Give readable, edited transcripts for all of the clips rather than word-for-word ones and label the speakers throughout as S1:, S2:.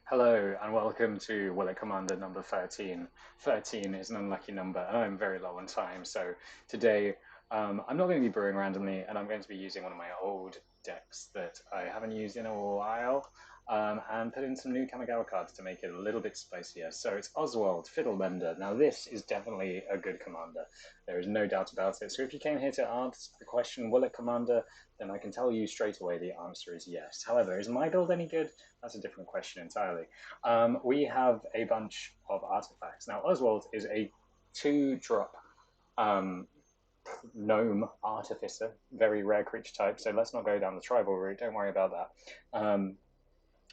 S1: Hello and welcome to WIC Commander number 13. 13 is an unlucky number and I'm very low on time, so today I'm not going to be brewing randomly and I'm going to be using one of my old decks that I haven't used in a while and put in some new Kamigawa cards to make it a little bit spicier. So it's Oswald, Fiddlebender. Now this is definitely a good commander. There is no doubt about it. So if you came here to ask the question, WIC Commander, then I can tell you straight away the answer is yes. However, is my build any good? That's a different question entirely. We have a bunch of artifacts. Now, Oswald is a 2-drop gnome artificer, very rare creature type, so let's not go down the tribal route, don't worry about that.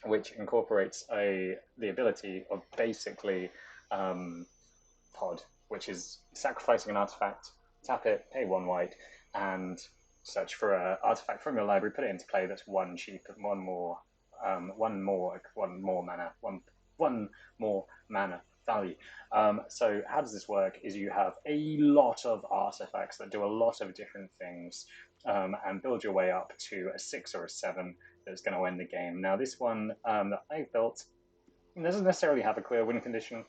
S1: Which incorporates the ability of basically pod, which is sacrificing an artifact, tap it, pay 1 white, and search for an artifact from your library, put it into play that's 1 cheap, one more mana, one more mana value. So how does this work? Is you have a lot of artifacts that do a lot of different things, and build your way up to a 6 or a 7 that's going to win the game. Now this one that I built doesn't necessarily have a clear win condition.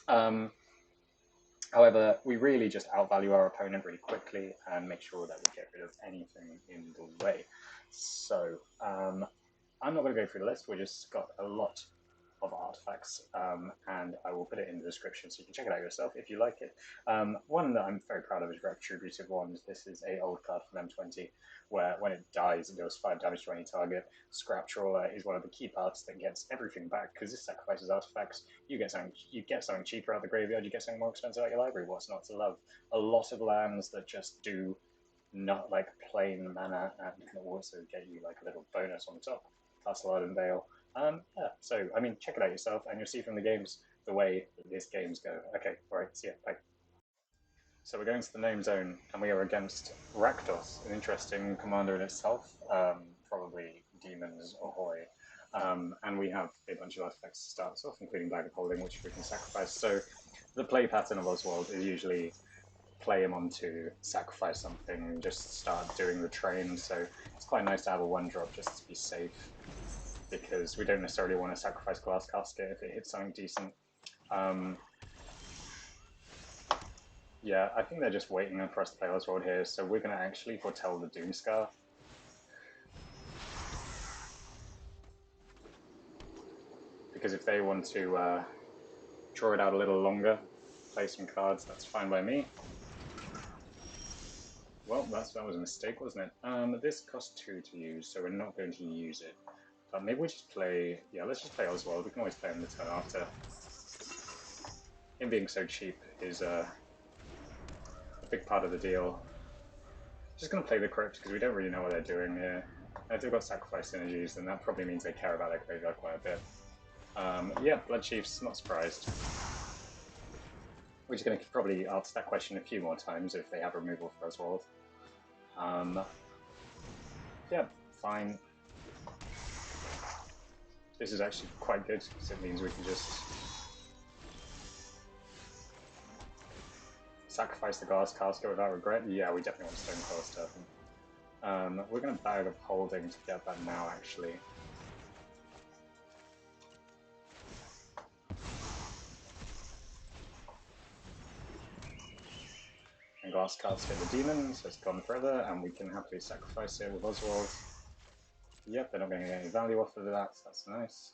S1: However, we really just outvalue our opponent really quickly and make sure that we get rid of anything in the way. So I'm not going to go through the list. We just got a lot of artifacts, and I will put it in the description so you can check it out yourself if you like it. One that I'm very proud of is Retributive Wand. This is an old card from M20, where when it dies, it deals 5 damage to any target. Scrap Trawler is one of the key parts that gets everything back, because this sacrifices artifacts. You get something cheaper out of the graveyard, you get something more expensive out of your library. What's not to love? A lot of lands that just do not like plain mana and can also get you like a little bonus on top. Castle Arden Vale. Yeah, so, I mean, check it out yourself, and you'll see from the games the way that these games go. Okay, alright, see ya, bye. So we're going to the name zone, and we are against Rakdos, an interesting commander in itself, probably Demons Ahoy. And we have a bunch of artifacts to start us off, including Bag of Holding, which we can sacrifice. So the play pattern of Oswald is usually play him onto sacrifice something and just start doing the train. So it's quite nice to have a 1-drop just to be safe, because we don't necessarily want to sacrifice Glass Casket if it hits something decent. Yeah, I think they're just waiting for us to play Oswald here, so we're going to actually foretell the Doomscar. Because if they want to draw it out a little longer, play some cards, that's fine by me. Well, that was a mistake, wasn't it? This costs 2 to use, so we're not going to use it. But maybe we just play... Yeah, let's just play Oswald. We can always play him the turn after. Him being so cheap is a big part of the deal. Just going to play the Crypt, because we don't really know what they're doing here. And if they've got sacrifice synergies, then that probably means they care about their graveyard quite a bit. Yeah, Blood Chiefs, not surprised. We're just going to probably ask that question a few more times if they have removal for Oswald. Yeah, fine. This is actually quite good, because it means we can just sacrifice the Glass Casket without regret. Yeah, we definitely want Stonecoil Turban. We're going to Bag of Holding to get that now, actually. And Glass Casket the Demon, so it's gone further, and we can happily sacrifice it with Oswald. Yep, they're not going to get any value off of that, so that's nice.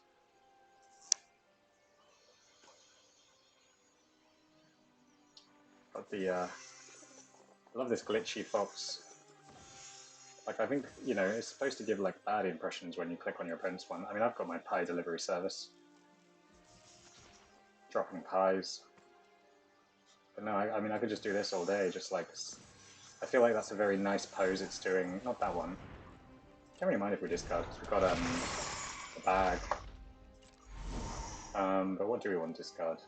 S1: But I love this glitchy fox. Like, I think, you know, it's supposed to give, like, bad impressions when you click on your opponent's one. I mean, I've got my pie delivery service. Dropping pies. But no, I mean, I could just do this all day, just like... I feel like that's a very nice pose it's doing. Not that one. Can't really mind if we discard, because we've got a bag. But what do we want to discard?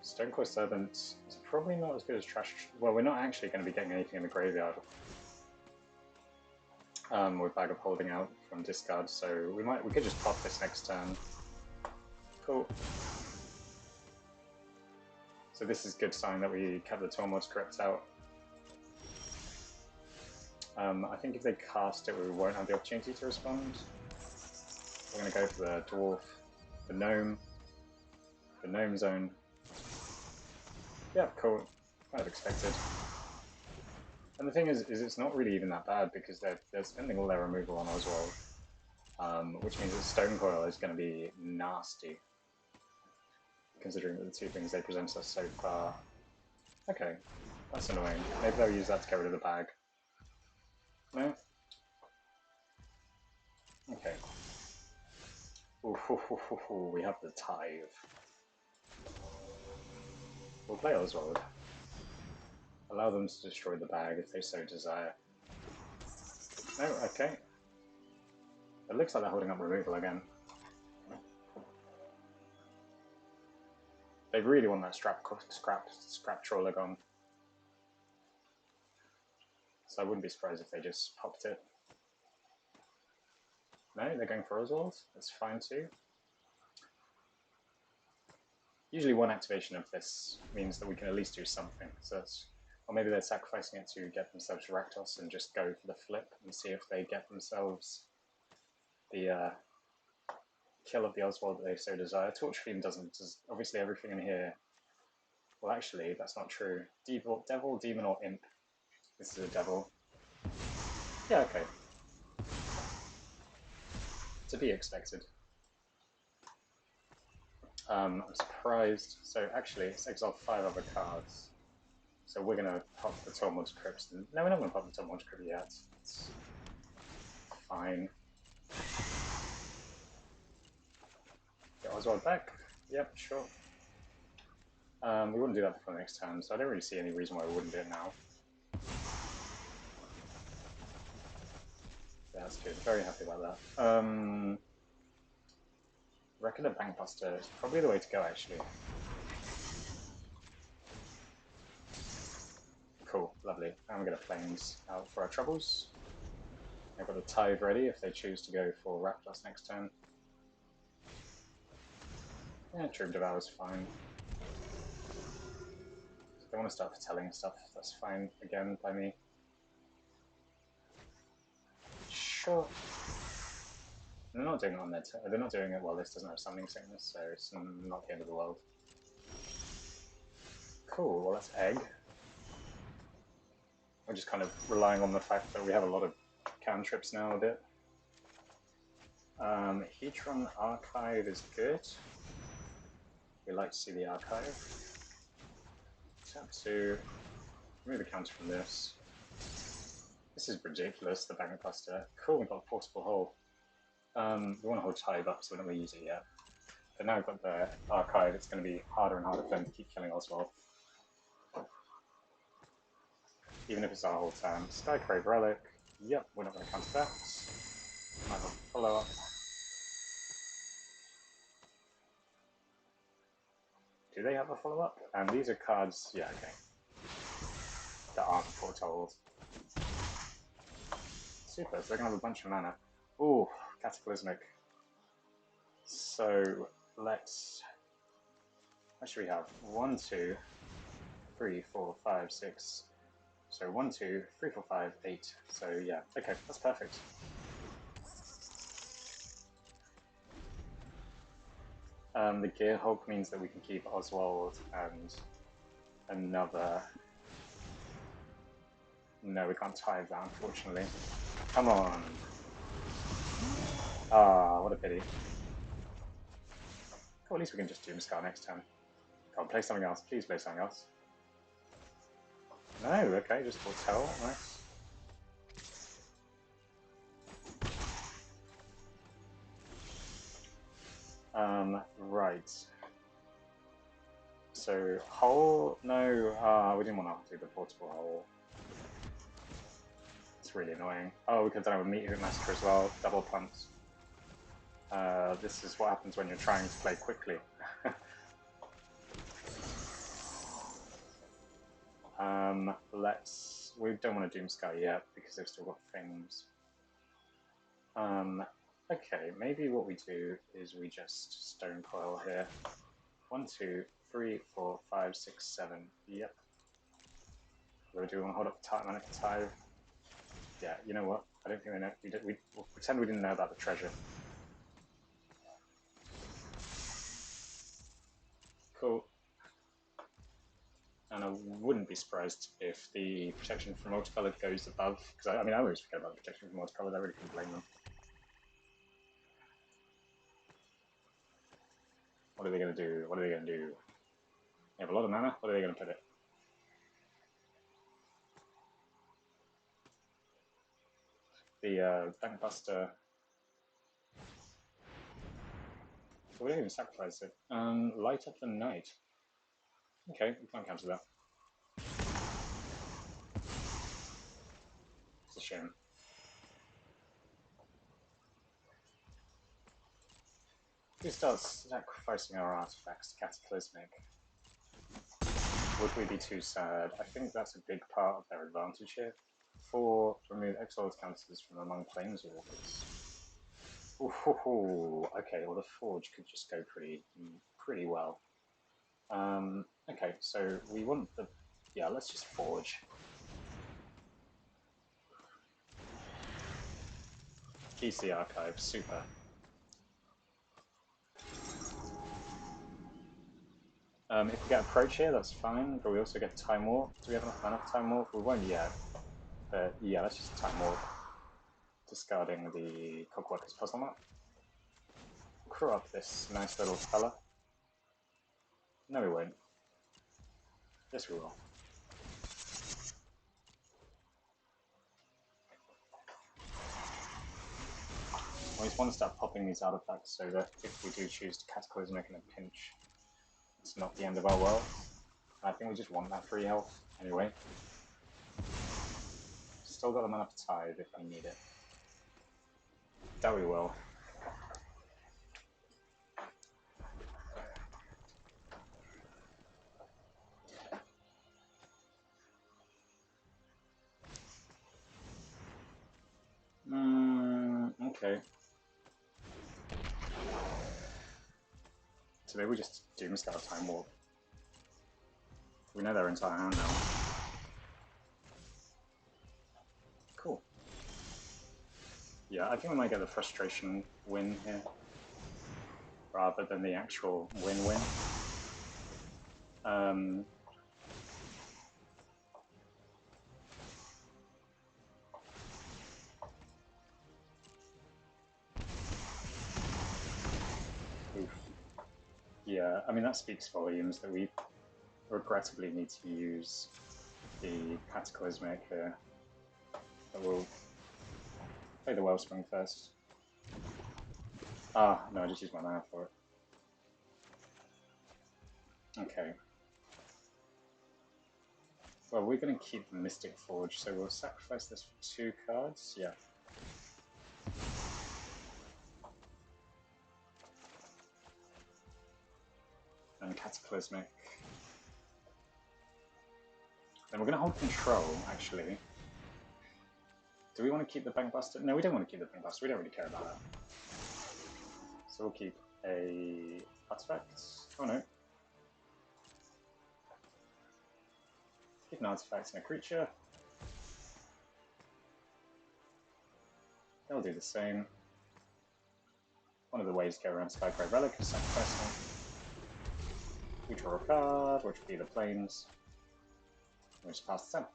S1: Stonecoil Servant is probably not as good as Trash... Well, we're not actually going to be getting anything in the graveyard. With Bag of Holding out from discard, so we could just pop this next turn. Cool. So this is a good sign that we kept the Tormod's Crypt out. I think if they cast it, we won't have the opportunity to respond. We're going to go for the Dwarf. The gnome. The gnome zone. Yeah, cool. Kind of expected. And the thing is it's not really even that bad because they're spending all their removal on Oswald, which means that Stone Coil is going to be nasty, considering that the two things they present us so far. Okay, that's annoying. Maybe they'll use that to get rid of the bag. No? Okay. Ooh, we have the Tithe. We'll play Oswald. Allow them to destroy the bag if they so desire. No, okay. It looks like they're holding up removal again. They really want that scrap trawler gone. So I wouldn't be surprised if they just popped it. No, they're going for Oswald. That's fine too. Usually one activation of this means that we can at least do something. So that's, or maybe they're sacrificing it to get themselves Rakdos and just go for the flip and see if they get themselves the kill of the Oswald that they so desire. Torch Fiend doesn't. Obviously everything in here. Well, actually, that's not true. Devil, Demon, or Imp. This is a Devil. Yeah, okay. To be expected. I'm surprised. So actually, it's exiled 5 other cards. So we're going to pop the Tormod's Crypt. No, we're not going to pop the Tormod's Crypt yet. It's fine. Get Oswald back. Yep, sure. We wouldn't do that before next turn, so I don't really see any reason why we wouldn't do it now. Yeah, that's good. Very happy about that. Reckon a Bankbuster is probably the way to go, actually. Cool, lovely. And we're going to Flames out for our troubles. I've got a Tithe ready if they choose to go for Rakdos next turn. Yeah, Troop Devour is fine. If they want to start telling stuff, that's fine, again, by me. Sure. They're not doing it on their they're not doing it while this doesn't have Summoning Sickness, so it's not the end of the world. Cool, well that's Egg. We're just kind of relying on the fact that we have a lot of cantrips now a bit. Heatron Archive is good. We like to see the Archive. Tap 2. Remove a counter from this. This is ridiculous, the Bankbuster. Cool, we've got a Portable Hole. We want to hold Tithe up, so we're not going to use it yet. But now we've got the Archive, it's going to be harder and harder for them to keep killing Oswald. Even if it's our whole turn. Skycrave Relic. Yep, we're not going to counter that. Might have a follow-up. Do they have a follow-up? And these are cards, yeah, okay. That aren't foretold. Super, so they're going to have a bunch of mana. Ooh, Cataclysmic. So, let's... What should we have? 1, 2, 3, 4, 5, 6. So 1, 2, 3, 4, 5, 8. So yeah, okay, that's perfect. The Gear Hulk means that we can keep Oswald and another... No, we can't Tithe that, unfortunately. Come on! Ah, what a pity. Well, at least we can just Doomscar next turn. Can't play something else. Please play something else. No, okay, just Foretell. Nice. Right. So, Hole? No, we didn't want to do the Portable Hole. It's really annoying. Oh, we could have done it with Meat Hook Massacre as well. Double punts. This is what happens when you're trying to play quickly. We don't want to Doomscar yet because they've still got things. Okay, maybe what we do is we just Stone Coil here. 1, 2, 3, 4, 5, 6, 7. Yep. What do we want to hold up the mana for Tithe? Yeah, you know what? I don't think they know. We'll pretend we didn't know about the treasure. wouldn't be surprised if the protection from multicolored goes above, because I mean I always forget about the protection from multicolored, I really couldn't blame them. What are they going to do? What are they going to do? They have a lot of mana, what are they going to put it? The Bankbuster. So we don't even sacrifice it. Light up the night. Okay, we can't cancel that. It's a shame. If we start sacrificing our artifacts to Cataclysmic, would we be too sad? I think that's a big part of their advantage here. 4, remove Exiled counters from among Planeswalkers. Ooh, okay, well the Forge could just go pretty well. Okay, so we want the... yeah, let's just Forge. GC Archive, super. If we get Approach here, that's fine, but we also get Time Warp. Do we have enough Time Warp? We won't yet, but yeah, let's just Time Warp. Discarding the Clockworker's Puzzle Map. Crew up this nice little fella. No, we won't. Yes, we will. We just want to start popping these artifacts so that if we do choose to Cataclysmic in a pinch, it's not the end of our world. I think we just want that free health anyway. Still got them enough Tithe if we need it. That we will. Okay. So maybe we just Doomscour Time Warp. We know their entire hand now. Cool. Yeah, I think we might get the frustration win here, rather than the actual win-win. Yeah, I mean that speaks volumes that we regrettably need to use the Cataclysmic here. But we'll play the Wellspring first. Ah, no, I just used my mana for it. Okay. Well, we're going to keep the Mystic Forge, so we'll sacrifice this for 2 cards. Yeah. And Cataclysmic. Then we're going to hold Control, actually. Do we want to keep the Bankbuster? No, we don't want to keep the Bankbuster. We don't really care about that. So we'll keep a artifact. Oh no. Keep an artifact and a creature. They'll do the same. One of the ways to go around Skycrave Relic is sacrificing. We draw a card, which will be the Plains. We just pass the turn.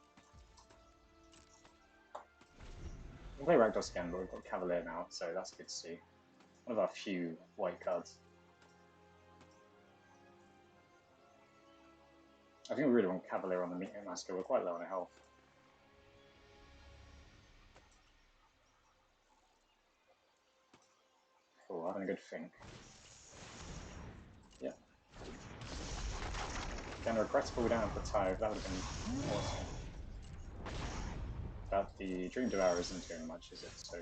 S1: We'll play Rakdos again, but we've got Cavalier now, so that's good to see. One of our few white cards. I think we really want Cavalier on the Meteor Massacre. We're quite low on health. Cool, having a good think. Yeah. Again, regrettable we don't have the Tithe. That would have been awesome. But the Dream Devourer isn't doing much, is it? So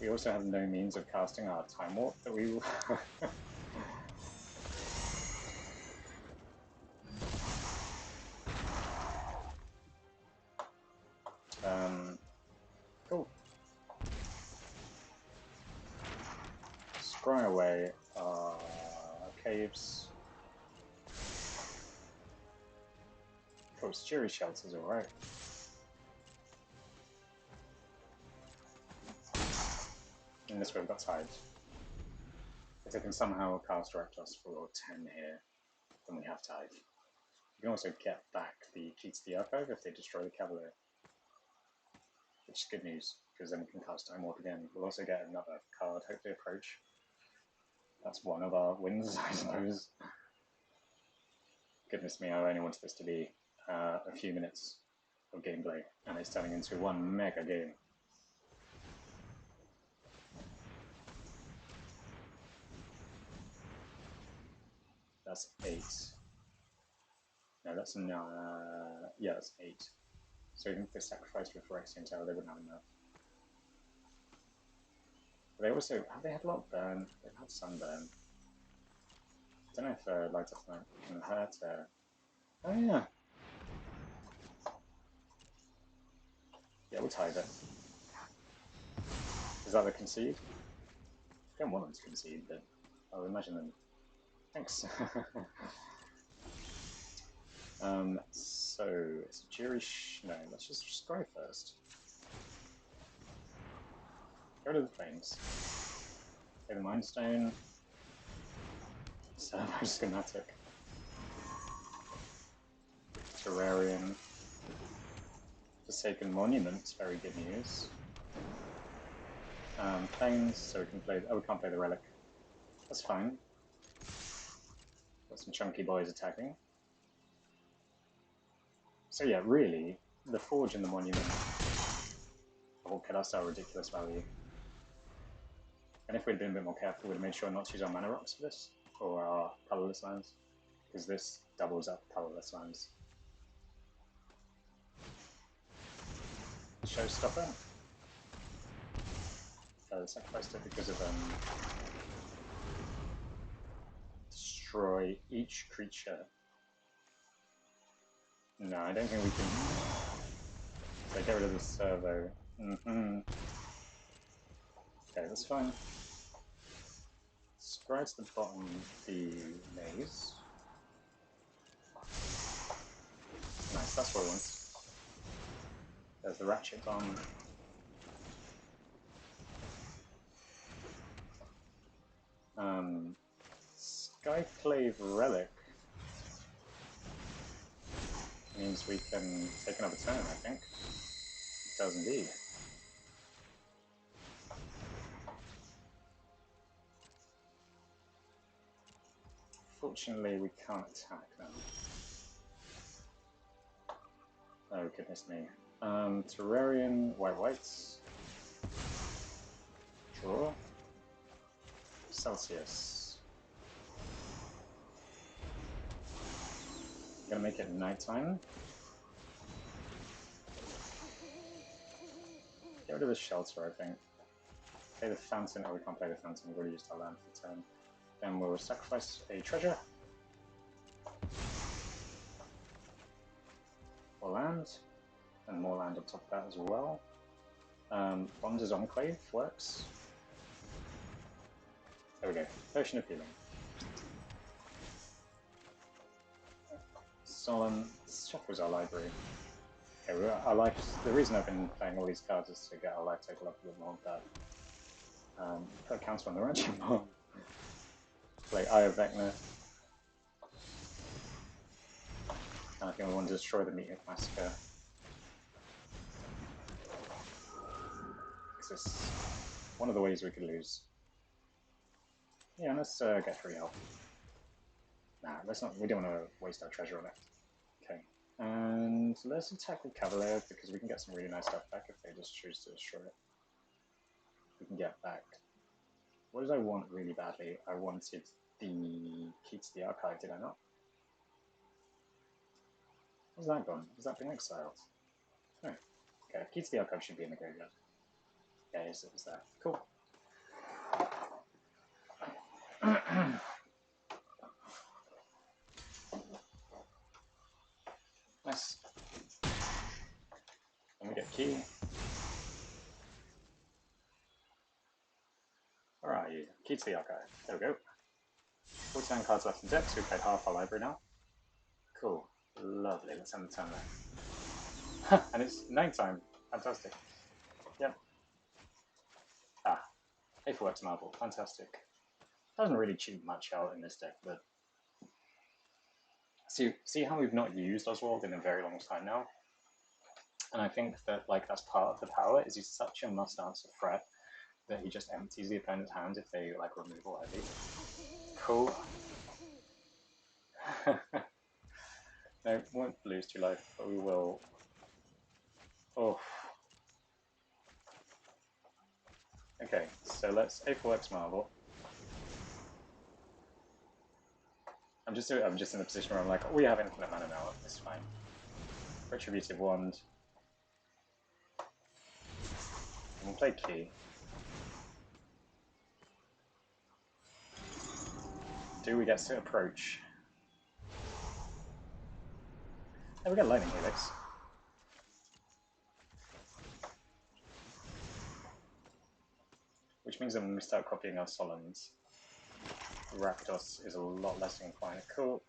S1: we also have no means of casting our Time Warp that we will. Cool. Scry away caves. Cool, Jury Shelter's alright. And this way we've got Tithe. If they can somehow cast Rakdos for 10 here, then we have Tithe. You can also get back the key to the archive if they destroy the Cavalier, which is good news, because then we can cast Time Warp again. We'll also get another card, hopefully Approach. That's one of our wins, I suppose. Goodness me, I only wanted this to be a few minutes of gameplay, and it's turning into one mega game. That's 8. No, that's 9. Yeah, that's 8. So even if they sacrificed with Phyrexian Tower, they wouldn't have enough. But they also, have they had a lot of burn? They've had some burn. I don't know if Light of Night can hurt her. Oh yeah. Yeah, we'll tithe it. Is that the concede? I don't want them to concede, but I'll imagine them. Thanks. So it's a Jirish. No, let's just scry first. Get rid of the flames. Play the Mind Stone. Servo schematic. Terrarium. Forsaken Monument, very good news. Planes, so we can play. Oh, we can't play the Relic. That's fine. Got some chunky boys attacking. So yeah, really, the Forge and the Monument all could us our ridiculous value. And if we'd been a bit more careful, we'd have made sure not to use our Mana Rocks for this, or our colourless lands, because this doubles up colourless lands. Showstopper. Sacrificed it because of destroy each creature. No, I don't think we can. So get rid of the servo. Okay, that's fine. Scry to the bottom the maze. Nice, that's what I want. There's the ratchet bomb. Skyclave Relic means we can take another turn, I think. It does indeed. Fortunately, we can't attack them. Oh, goodness me. Terrarium, whites. Draw. Celsius. Gonna make it nighttime. Get rid of the shelter, I think. Play the fountain. Oh, we can't play the fountain. We've already used our land for the turn. Then we'll sacrifice a treasure. Or land. And more land on top of that as well. Bonder's Enclave works. There we go. Potion of Healing. Solemn. Shuffles our library. Okay, our life. The reason I've been playing all these cards is to get our life total up a bit more. But put a counter on the Ratchet Bomb. Play Eye of Vecna. And I think we want to destroy the Meteor Massacre. Because it's one of the ways we could lose. Yeah, let's get 3 health. Nah, let's not. We don't want to waste our treasure on it. Okay, and let's attack with Cavalier because we can get some really nice stuff back if they just choose to destroy it. We can get back. What did I want really badly? I wanted the key to the archive, did I not? Where's that gone? Has that been exiled? No. Okay, key to the archive should be in the graveyard. Yeah, yes, it was there. Cool. Nice. And we get key. Where are you? Key to the archive. There we go. 49 cards left in deck, so we've played half our library now. Cool. Lovely. Let's end the turn there. And it's nighttime. Fantastic. Yep. Ah. Paperwork's Marble. Fantastic. Doesn't really cheat much out in this deck, but See how we've not used Oswald in a very long time now? And I think that like that's part of the power is he's such a must-answer threat that he just empties the opponent's hand if they like remove all heavy. Cool. No, won't lose 2 life, but we will. Oh. Okay, so let's A4X Marvel. I'm just in a position where I'm like, we have infinite mana now, it's fine. Retributive Wand. We'll play Key. Do we get to approach? Oh, we get Lightning Helix. Which means that when we start copying our Solons, Rakdos is a lot less inclined. Cool.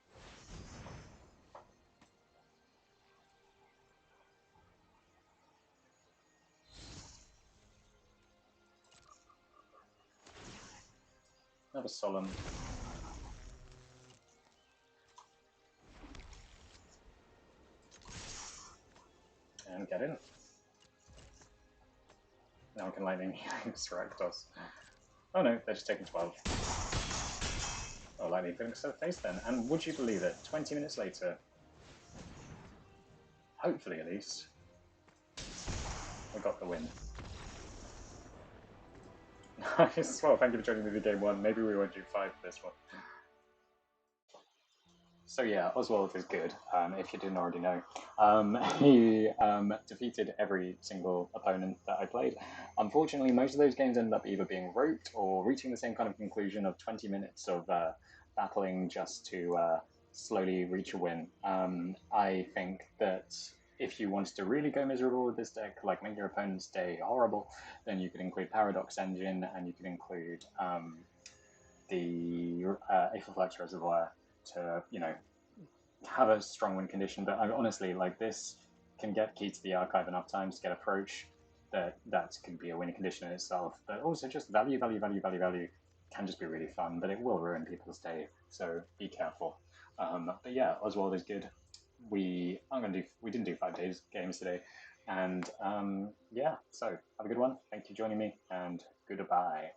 S1: Another Solon. And get in. Now we can Lightning Helix Rakdos. Oh no, they're just taking 12. Oh, Lightning Helix to the face then. And would you believe it, 20 minutes later, hopefully at least, we got the win. Nice. Well, thank you for joining me for game 1. Maybe we won't do 5 for this one. So yeah, Oswald is good, if you didn't already know. He defeated every single opponent that I played. Unfortunately, most of those games ended up either being rote or reaching the same kind of conclusion of 20 minutes of battling just to slowly reach a win. I think that if you wanted to really go miserable with this deck, like make your opponent's day horrible, then you could include Paradox Engine and you could include the Aetherflux Reservoir to, you know, have a strong win condition. But honestly, like this can get Key to the Archive enough times to get approach that can be a winning condition in itself. But also just value can just be really fun, but it will ruin people's day. So be careful. But yeah, Oswald is good. We didn't do 5 days games today, and yeah. So have a good one. Thank you for joining me, and goodbye.